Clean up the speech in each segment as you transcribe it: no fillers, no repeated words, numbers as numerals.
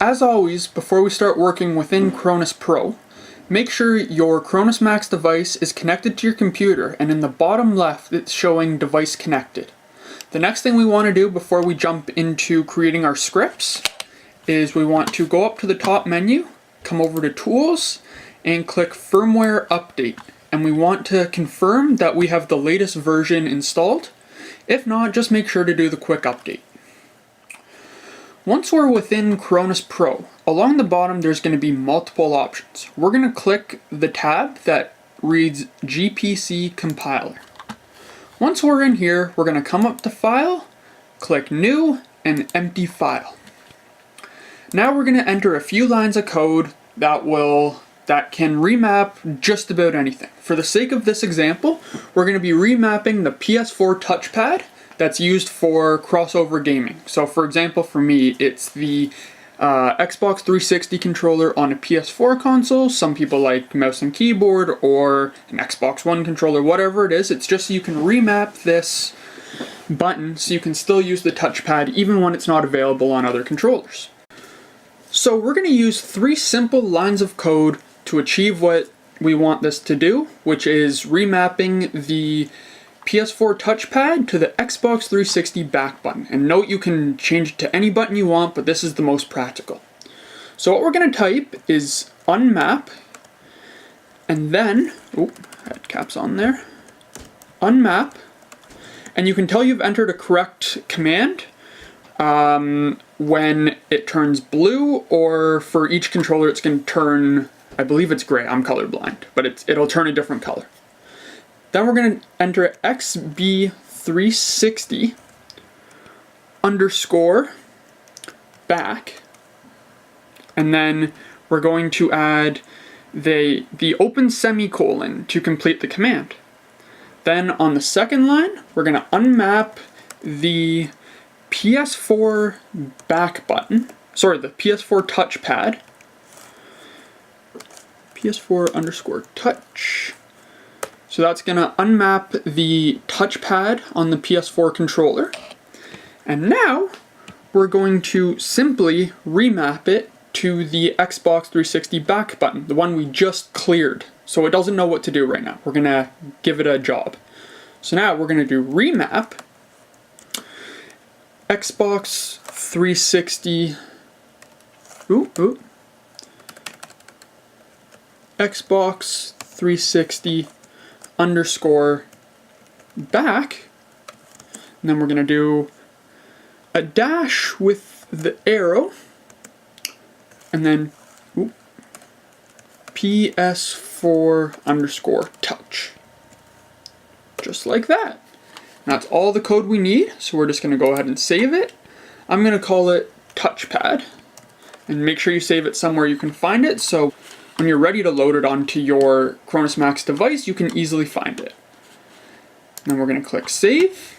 As always, before we start working within Cronus Pro, make sure your Cronusmax device is connected to your computer, and in the bottom left it's showing device connected. The next thing we want to do before we jump into creating our scripts is we want to go up to the top menu, come over to Tools, and click Firmware Update. And we want to confirm that we have the latest version installed. If not, just make sure to do the quick update. Once we're within Cronus Pro, along the bottom there's going to be multiple options. We're going to click the tab that reads GPC Compiler. Once we're in here, we're going to come up to File, click New, and Empty File. Now we're going to enter a few lines of code that can remap just about anything. For the sake of this example, we're going to be remapping the PS4 touchpad that's used for crossover gaming. So for example, for me, it's the Xbox 360 controller on a PS4 console. Some people like mouse and keyboard, or an Xbox One controller, whatever it is. It's just so you can remap this button so you can still use the touchpad even when it's not available on other controllers. So we're going to use 3 simple lines of code to achieve what we want this to do, which is remapping the PS4 touchpad to the Xbox 360 back button. And note, you can change it to any button you want, but this is the most practical. So what we're going to type is unmap, and then, I had caps on there, unmap, and you can tell you've entered a correct command when it turns blue, or for each controller it's going to turn, I believe it's gray, I'm colorblind, but it'll turn a different color. Then we're going to enter XB360 underscore back, and then we're going to add the open semicolon to complete the command. Then on the second line, we're going to unmap the PS4 back button, the PS4 touchpad, PS4 underscore touch. So that's going to unmap the touchpad on the PS4 controller. And now we're going to simply remap it to the Xbox 360 back button, the one we just cleared. So it doesn't know what to do right now. We're going to give it a job. So now we're going to do remap Xbox 360 Xbox 360 underscore back, and then we're going to do a dash with the arrow, and then PS4 underscore touch, just like that. And that's all the code we need, so we're just going to go ahead and save it. I'm going to call it touchpad, and make sure you save it somewhere you can find it, so when you're ready to load it onto your Cronusmax device, you can easily find it. Then we're going to click Save,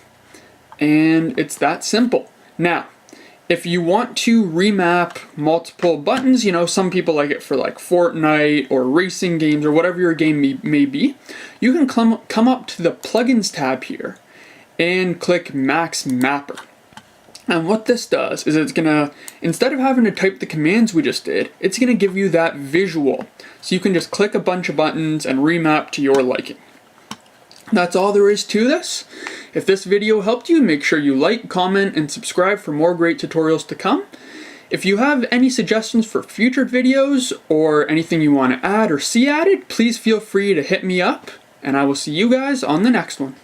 and it's that simple. Now, if you want to remap multiple buttons, some people like it for like Fortnite or racing games or whatever your game may be, you can come up to the Plugins tab here and click Max Mapper. And what this does is it's going to, instead of having to type the commands we just did, it's going to give you that visual. So you can just click a bunch of buttons and remap to your liking. That's all there is to this. If this video helped you, make sure you like, comment, and subscribe for more great tutorials to come. If you have any suggestions for future videos or anything you want to add or see added, please feel free to hit me up, and I will see you guys on the next one.